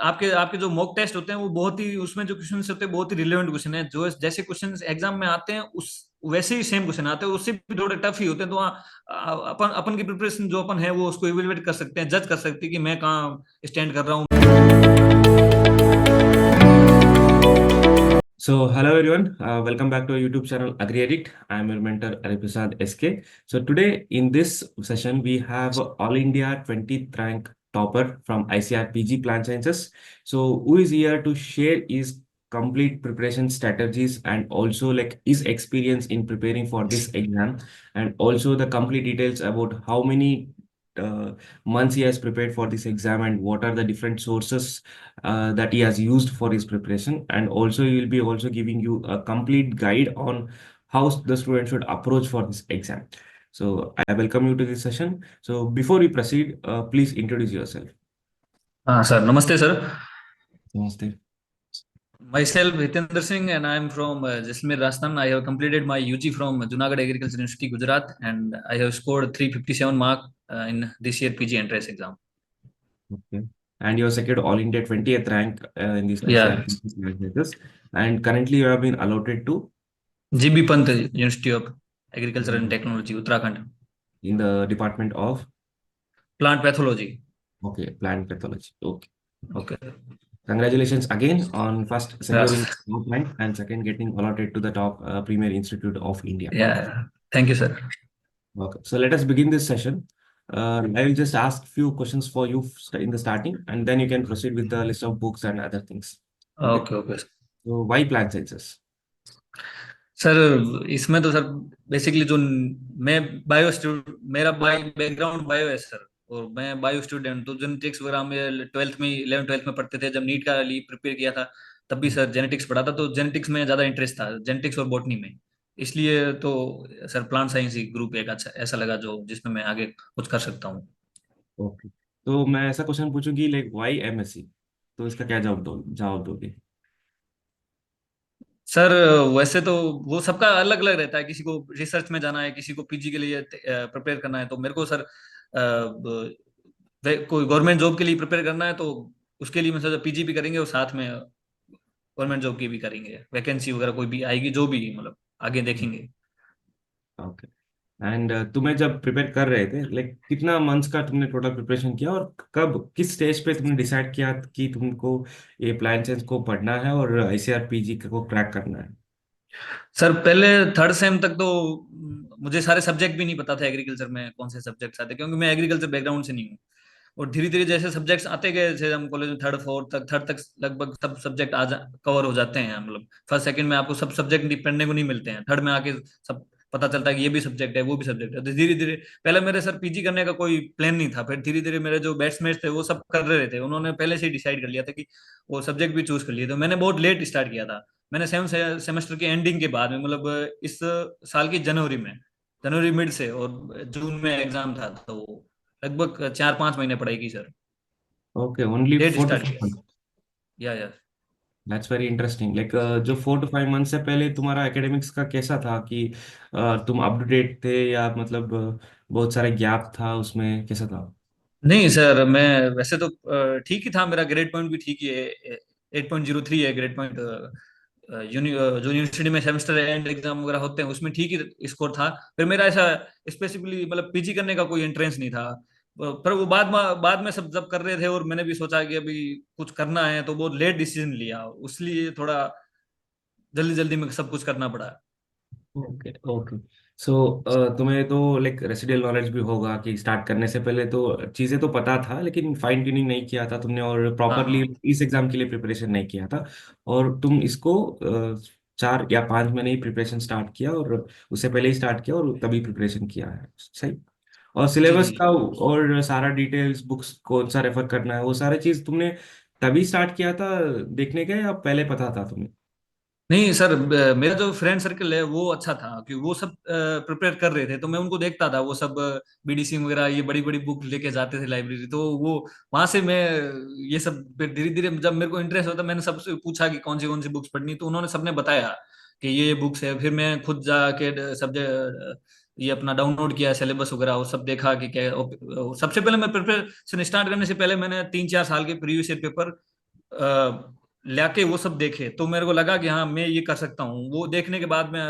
आपके आपके जो मॉक टेस्ट होते हैं वो बहुत ही, उसमें जो क्वेश्चन होते हैं बहुत ही रिलेवेंट क्वेश्चन है, जो जैसे क्वेश्चन एग्जाम में आते हैं उस वैसे ही सेम क्वेश्चन आते हैं, उससे भी थोड़े टफ ही होते हैं। तो अपन अपन की प्रिपरेशन जो अपन है वो उसको इवेलुएट कर सकते हैं, जज कर सकते हैं कि मैं कहाँ स्टैंड कर रहा हूँ। So, hello everyone, welcome back to our YouTube channel Agri Addict. I am your mentor Ariprasad SK. So, today in this session, we have All India 20th rank topper from ICR PG Plant Sciences. So, who is here to share his complete preparation strategies and also like his experience in preparing for this exam, and also the complete details about how many uh, months he has prepared for this exam and what are the different sources that he has used for his preparation, and also he will be also giving you a complete guide on how the student should approach for this exam. So I welcome you to this session. So before we proceed, please introduce yourself. हाँ sir, नमस्ते sir. Namaste. Myself Hitendra Singh and I am from Jaisalmer, Rajasthan. I have completed my UG from Junagadh Agriculture University, Gujarat, and I have scored 357 mark in this year PG entrance exam. Okay. And you are secured all India 20th rank in this Yeah, ICRP status. And currently you have been allotted to GB Pant University of Agriculture and Technology, Uttarakhand. in the department of Plant pathology. okay plant pathology. Okay. Okay. Okay. Congratulations again on first securing Yes. top rank and second getting allotted to the top Premier Institute of India. Yeah. Thank you, sir. Okay, so let us begin this session. I will just ask few questions for you in the starting, and then you can proceed with the list of books and other things. Okay. Okay okay So why plant sciences? Sir, इसमें तो sir basically जो मैं bio student, मेरा bio background bio है sir. और मैं bio student, तो genetics वगैरह में ट्वेल्थ में 11 12 में पढ़ते थे, जब नीट का लिए प्रिपेयर किया था तब भी सर जेनेटिक्स पढ़ा था, तो जेनेटिक्स में ज़्यादा इंटरेस्ट था, जेनेटिक्स और बॉटनी में। इसलिए तो सर प्लांट साइंस ही ग्रुप एक अच्छा ऐसा लगा जो जिसमें मैं आगे कुछ कर सकता हूँ। ओके, तो मैं ऐसा क्वेश्चन पूछूंगी लाइक व्हाई एमएससी, तो इसका क्या जवाब दोगे? सर वैसे तो वो सबका अलग अलग रहता है, किसी को रिसर्च में जाना है, किसी को पीजी के लिए प्रिपेयर करना है। तो मेरे को सर कोई गवर्नमेंट जॉब के लिए प्रिपेयर करना है, तो उसके लिए मैं सोचा पीजी भी करेंगे और साथ में गवर्नमेंट जॉब की भी करेंगे, वैकेंसी वगैरह कोई भी आएगी जो भी मतलब आगे देखेंगे। ओके। एंड तुम्हें जब प्रिपेयर कर रहे थे लाइक कितना मंथ्स का तुमने टोटल प्रिपरेशन किया, और कब किस स्टेज पे तुमने डिसाइड किया कि तुमको ये प्लांट साइंस को पढ़ना है और आईसीआरपीजी को क्रैक करना है? सर पहले थर्ड सेम तक तो मुझे सारे सब्जेक्ट भी नहीं पता था एग्रीकल्चर में कौन से सब्जेक्ट्स आते, क्योंकि मैं एग्रीकल्चर बैकग्राउंड से नहीं हूँ। और धीरे धीरे जैसे सब्जेक्ट्स आते गए, जैसे हम कॉलेज में थर्ड तक लगभग सब सब्जेक्ट कवर हो जाते हैं। मतलब फर्स्ट सेकंड में आपको सब सब्जेक्ट पढ़ने को नहीं मिलते हैं, थर्ड में आके सब पता चलता है कि ये भी सब्जेक्ट है वो भी सब्जेक्ट है। तो धीरे धीरे पहले मेरे सर पीजी करने का कोई प्लान नहीं था, फिर धीरे धीरे मेरे जो बैचमेट्स थे वो सब कर रहे थे, उन्होंने पहले से ही डिसाइड कर लिया था कि वो सब्जेक्ट भी चूज कर लिए। तो मैंने बहुत लेट स्टार्ट किया था। मैंने सेवन सेमेस्टर के एंडिंग के बाद में, मतलब इस साल की जनवरी में, जनवरी मिड से, और जून में एग्जाम था, तो लगभग 4 5 महीने पढ़ाई की sir. Okay, only late 4 to start 5 किया। months. या दैट्स वेरी इंटरेस्टिंग। लाइक जो 4 to 5 मंथ से पहले तुम्हारा एकेडमिक्स का कैसा था कि तुम अप टू डेट थे या मतलब बहुत सारे गैप था उसमें, कैसा था? नहीं सर, मैं वैसे तो ठीक ही था, मेरा ग्रेड पॉइंट भी ठीक ही है, 8.03 है ग्रेड पॉइंट। जो यूनिवर्सिटी में सेमेस्टर एंड एग्जाम वगैरह होते हैं उसमें ठीक ही स्कोर था। फिर मेरा ऐसा स्पेसिफिकली मतलब पीजी करने का कोई एंट्रेंस नहीं था। पर वो बाद में सब जब कर रहे थे और मैंने भी सोचा कि अभी कुछ करना है, तो बहुत लेट डिसीजन लिया, उसलिए थोड़ा जल्दी जल्दी में सब कुछ करना पड़ा। Okay okay. सो तुम्हें तो लाइक रेसिडुअल नॉलेज भी होगा कि स्टार्ट करने से पहले तो चीज़ें तो पता था लेकिन फाइन ट्यूनिंग नहीं किया था तुमने, और हाँ प्रॉपरली हाँ। इस एग्जाम के लिए प्रिपरेशन नहीं किया था। और तुम इसको 4 या 5 महीने ही प्रिपरेशन स्टार्ट किया, और उससे पहले ही स्टार्ट किया और तभी प्रिपरेशन किया है, सही? और जी सिलेबस जी। का और सारा डिटेल्स, बुक्स कौन सा रेफर करना है, वो सारी चीज़ तुमने तभी स्टार्ट किया था देखने का, या पहले पता था तुम्हें? नहीं सर, मेरा जो फ्रेंड सर्कल है वो अच्छा था, कि वो सब प्रिपेयर कर रहे थे, तो मैं उनको देखता था, वो सब बीडीसी वगैरह ये बड़ी बड़ी बुक लेके जाते थे लाइब्रेरी, तो वो वहां से मैं ये सब फिर धीरे धीरे जब मेरे को इंटरेस्ट होता, मैंने सबसे पूछा कि कौन सी बुक्स पढ़नी, तो उन्होंने सबने बताया कि ये बुक्स है। फिर मैं खुद जाके सब्जेक्ट ये अपना डाउनलोड किया सिलेबस वगैरह, वो सब देखा कि क्या। सबसे पहले मैं प्रिपरेशन स्टार्ट करने से पहले मैंने 3 4 साल के प्रीवियस ईयर पेपर लाके वो सब देखे, तो मेरे को लगा कि हाँ मैं ये कर सकता हूँ। वो देखने के बाद मैं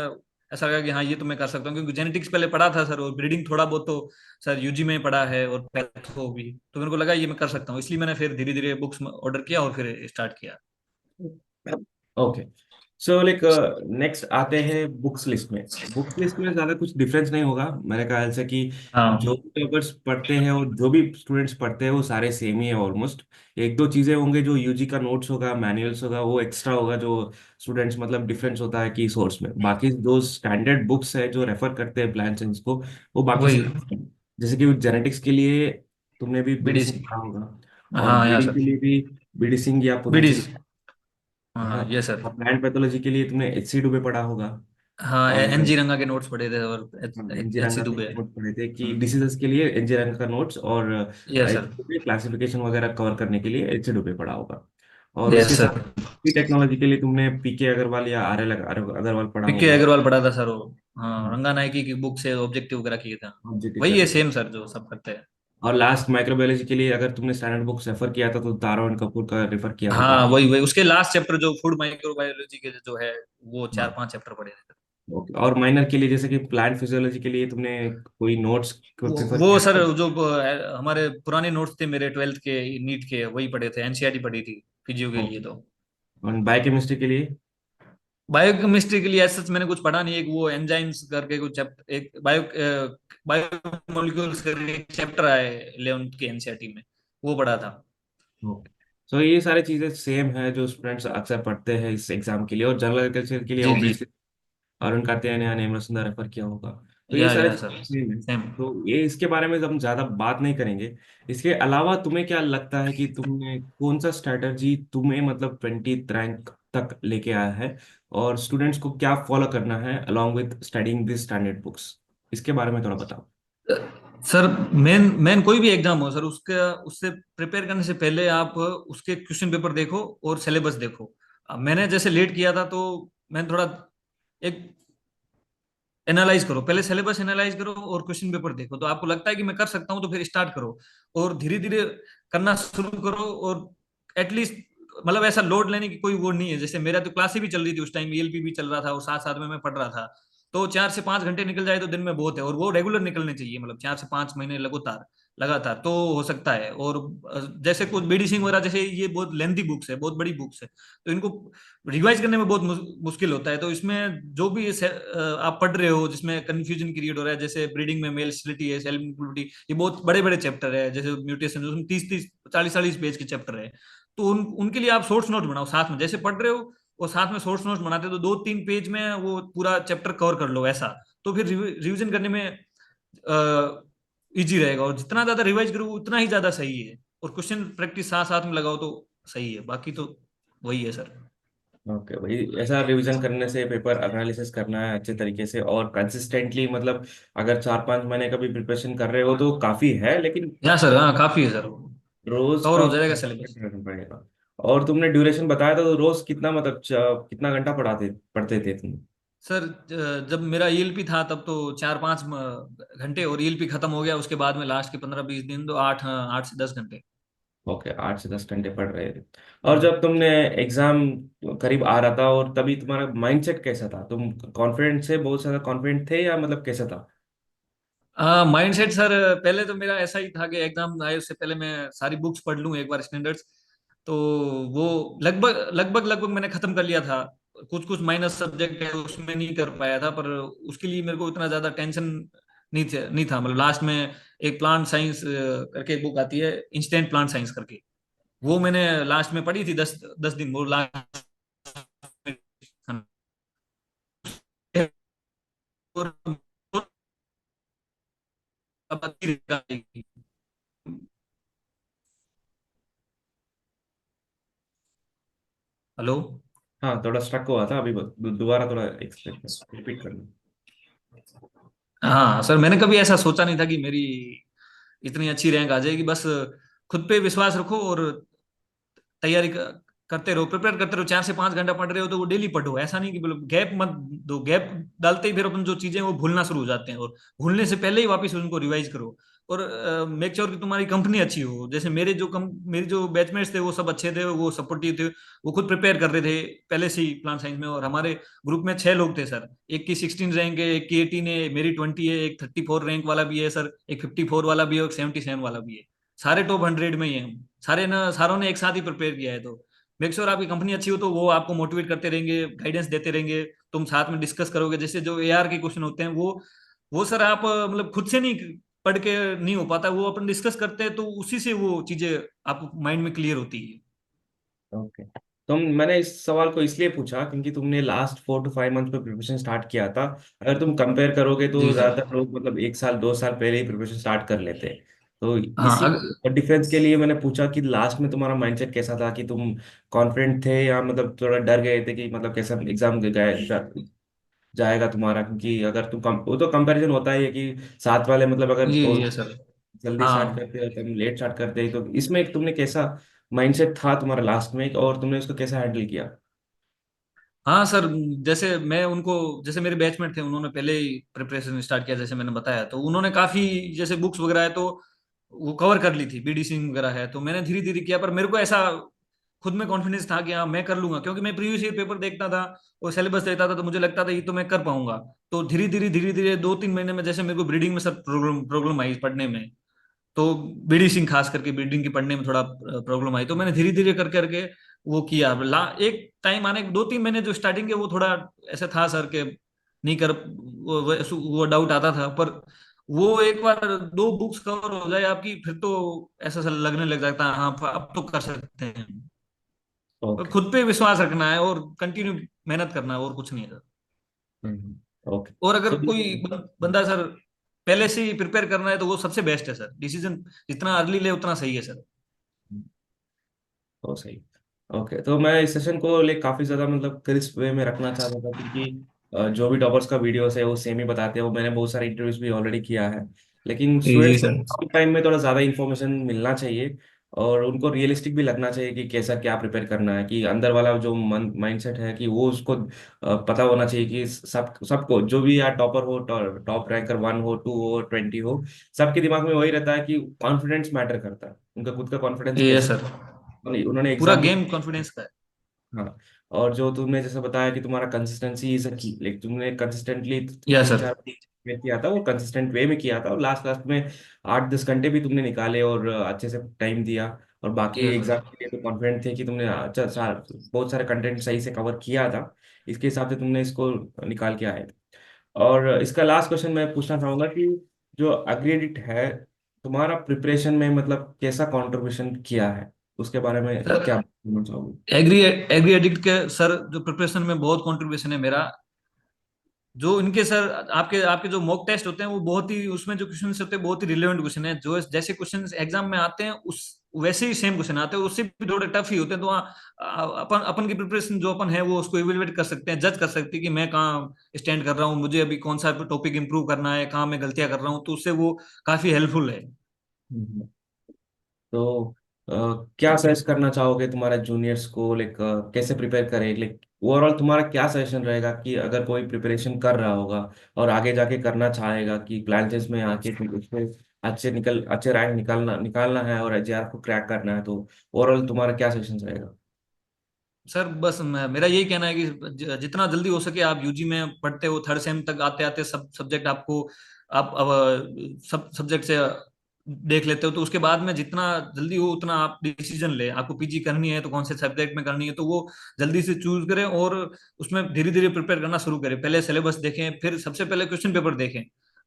ऐसा लगा कि हाँ ये तो मैं कर सकता हूँ, क्योंकि जेनेटिक्स पहले पढ़ा था सर, और ब्रीडिंग थोड़ा बहुत तो सर यूजी में पढ़ा है, और पैथो भी, तो मेरे को लगा ये मैं कर सकता हूँ। इसलिए मैंने फिर धीरे धीरे बुक्स ऑर्डर किया और फिर स्टार्ट किया। ओके। सो लाइक नेक्स्ट आते हैं बुक्स लिस्ट में। बुक्स लिस्ट में ज्यादा कुछ डिफरेंस नहीं होगा मेरे ख्याल से कि हाँ जो पेपर्स पढ़ते हैं और जो भी स्टूडेंट्स पढ़ते हैं वो सारे सेम ही है ऑलमोस्ट। एक दो चीजें होंगे, जो यूजी का नोट्स होगा, मैनुअल्स होगा, वो एक्स्ट्रा होगा, जो स्टूडेंट्स मतलब डिफरेंस होता है की सोर्स में। बाकी जो स्टैंडर्ड बुक्स है जो रेफर करते हैं प्लान साइंस को, वो बाकी वही, सब जैसे कि जेनेटिक्स के लिए तुमने भी बीडी सिंह बीडीसी। पढ़ा होगा, और हाँ या ब्रीडिंग सर, के लिए भी बीडी सिंह या पुनाची, बीडीसी। है ना। हाँ ये सर। और प्लांट पैथोलॉजी के लिए तुमने एचसी डुबे पढ़ा होगा। हाँ और एनजी रंगा के नोट्स पढ़े थे, और एनजी एच सी रंगा के दुबे। नोट पढ़े थे कि डिसीजेस के लिए एनजी रंगा का नोट्स, और यस सर। एचसी क्लासिफिकेशन वगैरह कवर करने के लिए एचसी डुबे पढ़ा होगा। और उसके यस साथ सर। टेक्नोलॉजी के लिए तुमने पीके अग्रवाल या आर एल अग्रवाल पढ़ा पीके होगा। अग्रवाल पढ़ा था सर वो। हाँ रंगा नायकी की बुक से ऑब्जेक्टिव वगैरह किए थे। ऑब्जेक्टिव वही है करने के सेम लिए। सर जो सब करते हैं। और लास्ट माइक्रोबायोलॉजी के लिए अगर तुमने स्टैंडर्ड बुक्स रेफर किया था तो तारा एंड कपूर का रेफर किया होगा। हाँ वही वही, उसके लास्ट चैप्टर जो फूड माइक्रोबायोलॉजी के जो है, वो चार हाँ। पांच चैप्टर पढ़े थे। ओके। और माइनर के लिए जैसे कि प्लांट फिजियोलॉजी के लिए तुमने कोई नोट्स को प्रेफर वो किया सर था। जो हमारे पुराने नोट्स थे मेरे 12th के नीट के, वही पढ़े थे, एनसीईआरटी पढ़ी थी फिजियो के लिए ओके। तो। और बायोकेमिस्ट्री के लिए। बायोकेमिस्ट्री के लिए ऐसा मैंने कुछ पढ़ा नहीं। एक वो एंजाइम्स करके कुछ चैप्टर, एक बायोमोलिक्यूल्स करके एक चैप्टर आए 11th के एनसीईआरटी में, वो पढ़ा था। ओके। सो ये सारी चीजें सेम है जो स्टूडेंट्स अक्सर पढ़ते हैं इस एग्जाम के लिए, और जनरल एग्रीकल्चर के लिए जी जी। ऑब्वियसली अरुण कार्तियान या नेमरसुंदर रेफर किया होगा। तो ये सारे या चीजें सर, सेम है। सेम। तो ये इसके बारे में हम ज्यादा बात नहीं करेंगे। इसके अलावा तुम्हें क्या लगता है कि तुमने कौन सा स्ट्रैटेजी तुम्हें मतलब 20th रैंक तक लेके आया है, और स्टूडेंट्स को क्या फॉलो करना है along with studying this standard books, इसके बारे में थोड़ा बताओ। सर मेन मेन कोई भी एग्जाम हो सर, उसका उससे प्रिपेयर करने से पहले आप उसके क्वेश्चन पेपर देखो और सिलेबस देखो। अब मैंने जैसे लेट किया था, तो मैंने थोड़ा एक एनालाइज करो, पहले सिलेबस एनालाइज करो और क्वेश्चन पेपर देखो, तो आपको लगता है कि मैं कर सकता हूँ तो फिर स्टार्ट करो, और धीरे धीरे करना शुरू करो। और एटलीस्ट मतलब ऐसा लोड लेने की कोई वो नहीं है। जैसे मेरा तो क्लास ही भी चल रही थी उस टाइम, ईएलपी भी चल रहा था, और साथ साथ में मैं पढ़ रहा था। तो 4 से 5 घंटे निकल जाए तो दिन में बहुत है, और वो रेगुलर निकलने चाहिए, मतलब 4 से 5 महीने लगातार लगातार तो हो सकता है। और जैसे कुछ बीडी सिंह वगैरह, जैसे ये बहुत लेंथी बुक्स है, बहुत बड़ी बुक्स है, तो इनको रिवाइज करने में बहुत मुश्किल होता है। तो इसमें जो भी आप पढ़ रहे हो जिसमें कंफ्यूजन क्रिएट हो रहा है, जैसे ब्रीडिंग में मेल स्टेरिलिटी है, सेल इनक्लूडिटी, ये बहुत बड़े बड़े चैप्टर है, जैसे म्यूटेशन उसमें 30-30 40-40 पेज के चैप्टर है। तो उनके लिए आप शॉर्ट्स नोट बनाओ साथ में, जैसे पढ़ रहे हो और साथ में शॉर्ट्स नोट्स बनाते हो, तो 2-3 पेज में वो पूरा चैप्टर कवर कर लो ऐसा। तो फिर रिवीजन करने में इजी रहेगा, और जितना ज्यादा रिवाइज करो उतना ही ज्यादा सही है। और क्वेश्चन प्रैक्टिस साथ साथ में लगाओ तो सही है, बाकी तो वही है सर। ओके भाई, ऐसा रिवीजन करने से, पेपर एनालिसिस करना है अच्छे तरीके से और कंसिस्टेंटली, मतलब अगर 4-5 महीने का भी प्रिपरेशन कर रहे हो तो काफी है, लेकिन यहाँ सर हाँ काफी है सर, रोज कवर का हो जाएगा सिलेबस। करना पड़ेगा। और तुमने ड्यूरेशन बताया था, तो रोज कितना मतलब कितना घंटा पढ़ते थे तुम। सर जब मेरा ईएलपी था तब तो 4-5 घंटे, और ईएलपी खत्म हो गया उसके बाद में लास्ट के 15-20 दिन तो 8 से 10 घंटे। ओके, 8 से 10 घंटे पढ़ रहे थे। और हम्म। जब तुमने एग्जाम करीब आ रहा था, और तभी तुम्हारा माइंडसेट कैसा था, तुम कॉन्फिडेंट से, बहुत ज्यादा कॉन्फिडेंट थे, या मतलब कैसा था। माइंड सेट सर, पहले तो मेरा ऐसा ही था कि एग्जाम आए उससे पहले मैं सारी बुक्स पढ़ लूँ एक बार, स्टैंडर्ड्स। तो वो लगभग लगभग लगभग मैंने खत्म कर लिया था। कुछ कुछ माइनस सब्जेक्ट है उसमें नहीं कर पाया था, पर उसके लिए मेरे को इतना ज्यादा टेंशन नहीं था। मतलब लास्ट में एक प्लांट साइंस करके एक बुक आती है, इंस्टेंट प्लांट साइंस करके, वो मैंने लास्ट में पढ़ी थी 10 10 दिन, वो लास्ट हेलो। हाँ, थोड़ा स्ट्रक हुआ था अभी, दोबारा थोड़ा एक्सप्लेन रिपीट करना। हाँ सर, मैंने कभी ऐसा सोचा नहीं था कि मेरी इतनी अच्छी रैंक आ जाएगी। बस खुद पे विश्वास रखो और तैयारी करते रहो, प्रिपेयर करते रहो। 4 से 5 घंटा पढ़ रहे हो तो वो डेली पढ़ो, ऐसा नहीं कि मतलब गैप मत दो। गैप डालते ही फिर अपन जो चीजें वो भूलना शुरू हो जाते हैं, और भूलने से पहले ही वापस उनको रिवाइज करो। और मेक श्योर कि तुम्हारी कंपनी अच्छी हो। जैसे मेरी जो बैचमेट्स थे वो सब अच्छे थे, वो सपोर्टिव थे, वो खुद प्रिपेयर कर रहे थे पहले से ही प्लांट साइंस में। और हमारे ग्रुप में 6 लोग थे सर, एक की 16 रैंक है, एक की 18 है, मेरी 20 है, एक 34 रैंक वाला भी है सर, एक 54 वाला भी है, और 77 वाला भी है। सारे टॉप 100 में ही है हम, सारे ना सारों ने एक साथ ही प्रिपेयर किया है। तो मेक श्योर आपकी कंपनी अच्छी हो तो वो आपको मोटिवेट करते रहेंगे, गाइडेंस देते रहेंगे, तुम साथ में डिस्कस करोगे। जैसे जो एआर के क्वेश्चन होते हैं वो सर आप मतलब खुद से नहीं पढ़ के नहीं हो पाता, वो अपन डिस्कस करते हैं तो उसी से वो चीजें आपको माइंड में क्लियर होती है। ओके। तो मैंने इस सवाल को इसलिए पूछा क्योंकि तुमने लास्ट 4 to 5 मंथ में प्रिपरेशन स्टार्ट किया था। अगर तुम कंपेयर करोगे तो जी सर। ज्यादातर लोग मतलब 1 साल 2 साल पहले ही प्रिपरेशन स्टार्ट कर लेते हैं। तो हाँ इसी डिफरेंस के लिए मैंने पूछा कि लास्ट में तुम्हारा माइंडसेट कैसा था, कि तुम कॉन्फिडेंट थे या मतलब थोड़ा डर गए थे कि मतलब कैसा एग्जाम जाएगा तुम्हारा। क्योंकि अगर वो तो कंपैरिजन होता ही है कि साथ वाले मतलब अगर जी वो जी सर। जल्दी स्टार्ट हाँ करते हो तुम लेट स्टार्ट करते हो, तो इसमें एक तुमने कैसा माइंडसेट था तुम्हारा लास्ट में, और तुमने उसको कैसे हैंडल किया? हाँ सर, जैसे मैं उनको, जैसे मेरे बैचमेट थे उन्होंने पहले ही प्रिपरेशन स्टार्ट किया जैसे मैंने बताया, तो उन्होंने काफी जैसे बुक्स वगैरह है तो वो कवर कर ली थी, बीडीसी वगैरह है, तो मैंने धीरे धीरे किया। पर मेरे को ऐसा खुद में कॉन्फिडेंस था कि हाँ मैं कर लूंगा, क्योंकि मैं प्रीवियस ईयर पेपर देखता था और सिलेबस देखता था, तो मुझे लगता था ये तो मैं कर पाऊंगा। तो धीरे धीरे 2-3 महीने में जैसे मेरे को ब्रीडिंग में सर प्रॉब्लम प्रॉब्लम आई पढ़ने में, तो बीडी सिंह खास करके बिल्डिंग की पढ़ने में थोड़ा प्रॉब्लम आई, तो मैंने धीरे धीरे कर करके वो किया। एक टाइम आने 2-3 महीने जो स्टार्टिंग के वो थोड़ा ऐसा था सर के नहीं कर, वो डाउट आता था। पर वो एक बार 2 बुक्स कवर हो जाए आपकी, फिर तो ऐसा सा लगने लग जाता है हाँ अब तो कर सकते हैं। और ओके। खुद पे विश्वास रखना है और कंटिन्यू मेहनत करना है, और कुछ नहीं है सर। ओके। और अगर तो कोई बंदा सर पहले से ही प्रिपेयर करना है तो वो सबसे बेस्ट है सर, डिसीजन जितना अर्ली ले उतना सही है सर। तो सही। ओके, तो मैं इस सेशन को ले काफी ज्यादा मतलब क्रिस्प वे में रखना चाहता था, क्योंकि जो भी टॉपर्स का वीडियोस है वो सेम ही बताते हैं, वो मैंने बहुत सारे इंटरव्यूज भी ऑलरेडी किया है। लेकिन जी जी स्टूडेंट्स सर। को टाइम में थोड़ा ज्यादा इन्फॉर्मेशन मिलना चाहिए, और उनको रियलिस्टिक भी लगना चाहिए कि कैसा क्या प्रिपेयर करना है, कि अंदर वाला जो माइंडसेट है कि वो उसको पता होना चाहिए कि सबको जो भी यार टॉपर हो, टॉप रैंकर 1 हो 2 हो 20 हो, सबके दिमाग में वही रहता है कि कॉन्फिडेंस मैटर करता है, उनका खुद का कॉन्फिडेंस ये कैसा। सर उन्होंने पूरा एग्जाम गेम कॉन्फिडेंस का है। हाँ। और जो तुमने जैसे बताया कि तुम्हारा कंसिस्टेंसी इज की, लेकिन तुमने कंसिस्टेंटली यस तीन सर। चार में किया था, वो कंसिस्टेंट वे में किया था, और लास्ट लास्ट में 8-10 घंटे भी तुमने निकाले और अच्छे से टाइम दिया। और बाकी यस एग्जाम सर। के लिए तो कॉन्फिडेंट थे कि तुमने बहुत सारे कंटेंट सही से कवर किया था, इसके हिसाब से तुमने इसको निकाल के आए थे। और इसका लास्ट क्वेश्चन मैं पूछना चाहूंगा कि जो अग्रेडिट है, तुम्हारा प्रिपरेशन में मतलब कैसा कंट्रीब्यूशन किया है, उसके बारे में सर क्या बोलना चाहोगे? एग्री एग्री एडिक्ट के सर जो प्रिपरेशन में बहुत कंट्रीब्यूशन है मेरा। जो इनके सर आपके आपके जो मॉक टेस्ट होते हैं वो बहुत ही, उसमें जो क्वेश्चन होते हैं बहुत ही रिलेवेंट क्वेश्चन है, जो जैसे क्वेश्चन एग्जाम में आते हैं उस वैसे ही सेम क्वेश्चन आते हैं, उससे भी थोड़े टफ ही होते हैं। तो अपन अपन की प्रिपरेशन जो अपन है वो उसको इवेलुएट कर सकते हैं, जज कर सकते हैं कि मैं कहाँ स्टैंड कर रहा हूँ, मुझे अभी कौन सा टॉपिक इंप्रूव करना है, कहाँ मैं गलतियां कर रहा हूँ, तो उससे वो काफी हेल्पफुल है। हम्म। तो क्या सजेस्ट करना चाहोगे तुम्हारे जूनियर्स को, लाइक कैसे प्रिपेयर करें, लाइक ओवरऑल तुम्हारा क्या सजेशन रहेगा कि अगर कोई प्रिपरेशन कर रहा होगा और आगे जाके करना चाहेगा कि प्लांटेस में आके उसमें अच्छे रैंक निकालना निकालना है और एचआर को क्रैक करना है, तो ओवरऑल तुम्हारा क्या सजेशन रहेगा? सर बस मेरा यही कहना है कि जितना जल्दी हो सके आप यूजी में पढ़ते हो, थर्ड सेम तक आते आते सब सब्जेक्ट आपको आप अब सब सब्जेक्ट से देख लेते हो, तो उसके बाद में जितना जल्दी हो उतना आप डिसीजन ले, आपको पीजी करनी है तो कौन से सब्जेक्ट में करनी है, तो वो जल्दी से चूज करें और उसमें धीरे धीरे प्रिपेयर करना शुरू करें। पहले सिलेबस देखें, फिर सबसे पहले क्वेश्चन पेपर देखें।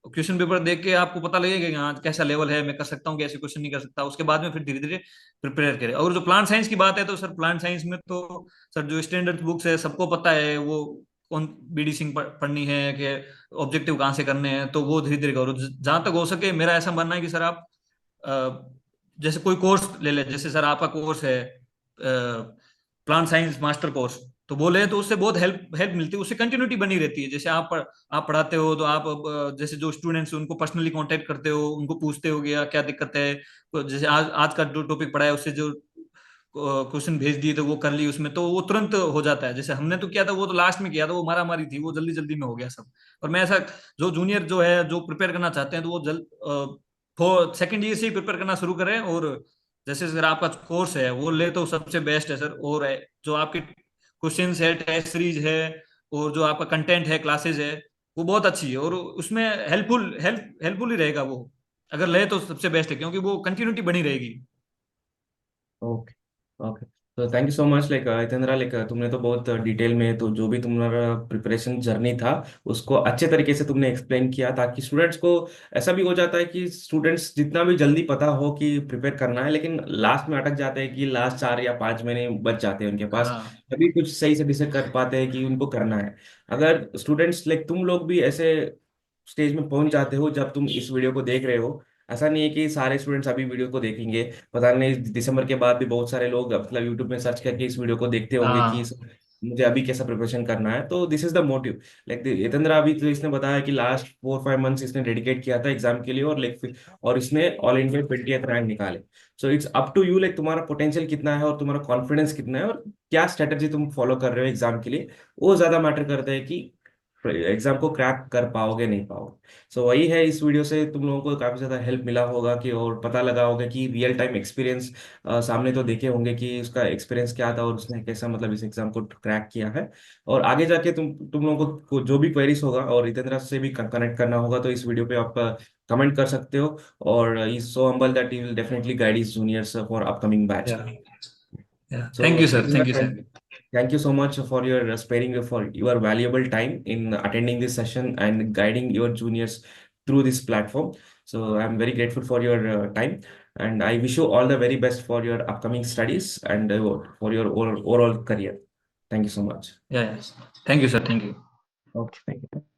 क्वेश्चन पेपर देख के आपको पता लगेगा कि हाँ कैसा लेवल है, मैं कर सकता हूँ कि ऐसे क्वेश्चन नहीं कर सकता, उसके बाद में फिर धीरे धीरे प्रिपेयर करें। और जो प्लांट साइंस की बात है तो सर प्लांट साइंस में तो सर जो स्टैंडर्ड बुक्स है सबको पता है, वो कौन बीडी सिंह पढ़नी है कि ऑब्जेक्टिव कहाँ से करने हैं, तो वो धीरे धीरे करो। जहां तक हो सके मेरा ऐसा मानना है कि सर आप अ, जैसे कोई कोर्स ले ले, जैसे सर आपका कोर्स है प्लांट साइंस मास्टर कोर्स, तो वो ले तो उससे बहुत हेल्प हेल्प मिलती है, उससे कंटिन्यूटी बनी रहती है। जैसे आप पढ़ाते हो तो आप जैसे जो स्टूडेंट्स उनको पर्सनली कांटेक्ट करते हो, उनको पूछते हो गया क्या दिक्कत है, तो जैसे आज आज का जो टॉपिक पढ़ा है उससे जो क्वेश्चन भेज दिए तो वो कर ली उसमें, तो वो तुरंत हो जाता है। जैसे हमने तो किया था वो तो लास्ट में किया था, वो मारा मारी थी, वो जल्दी जल्दी में हो गया सब। और मैं ऐसा, जो जूनियर जो है जो प्रिपेयर करना चाहते हैं तो वो सेकंड ईयर से ही प्रिपेयर करना शुरू करें। और जैसे अगर आपका कोर्स है वो ले तो सबसे बेस्ट है सर। और जो आपके क्वेश्चंस है, टेस्ट सीरीज है, और जो आपका कंटेंट है, क्लासेस है, वो बहुत अच्छी है और उसमें हेल्पफुल ही रहेगा वो। अगर ले तो सबसे बेस्ट है क्योंकि वो कंटिन्यूटी बनी रहेगी। ओके। ओके। तो thank you so much like Hitendra, like तुमने तो बहुत डिटेल में तो जो भी तुम्हारा प्रिपरेशन जर्नी था उसको अच्छे तरीके से तुमने एक्सप्लेन किया, ताकि स्टूडेंट्स को ऐसा भी हो जाता है कि स्टूडेंट्स जितना भी जल्दी पता हो कि प्रिपेयर करना है, लेकिन लास्ट में अटक जाते हैं कि लास्ट 4 या 5 महीने बच जाते हैं उनके पास, हाँ तभी कुछ सही से डिसाइड कर पाते हैं कि उनको करना है। अगर स्टूडेंट्स लाइक तुम लोग भी ऐसे स्टेज में पहुंच जाते हो जब तुम इस वीडियो को देख रहे हो, ऐसा नहीं है कि सारे स्टूडेंट्स अभी वीडियो को देखेंगे, पता नहीं दिसंबर के बाद भी बहुत सारे लोग मतलब यूट्यूब में सर्च करके इस वीडियो को देखते होंगे कि हाँ मुझे अभी कैसा प्रिपरेशन करना है। तो this is the motive. Like Jitendra अभी तो इसने बताया कि लास्ट 4-5 मंथ्स इसने डेडिकेट किया था एग्जाम के लिए, और लाइक और इसने ऑल इंडिया 20th रैंक निकाले। So it's up to you, like तुम्हारा पोटेंशियल कितना है और तुम्हारा कॉन्फिडेंस कितना है और क्या स्ट्रेटेजी तुम फॉलो कर रहे हो एग्जाम के लिए, वो ज्यादा मैटर करता है कि एग्जाम को क्रैक कर पाओगे नहीं पाओगे। सो वही है, इस वीडियो से तुम लोगों को काफी ज्यादा हेल्प मिला होगा कि, और पता लगा होगा कि रियल टाइम एक्सपीरियंस सामने तो देखे होंगे कि उसका एक्सपीरियंस क्या था और उसने कैसा मतलब इस एग्जाम को क्रैक किया है। और आगे जाके तुम लोगों को जो भी क्वेरीज होगा और जितेंद्र से भी कनेक्ट करना होगा तो इस वीडियो पे आप कमेंट कर सकते हो। और is so humble that he will definitely guide his juniors for upcoming batch. या या thank So, you sir, thank you sir. thank you so much for your sparing for your valuable time in attending this session and guiding your juniors through this platform. So, I'm very grateful for your time, and I wish you all the very best for your upcoming studies and for your overall career. Thank you so much. या thank you sir, thank you. Okay, thank you.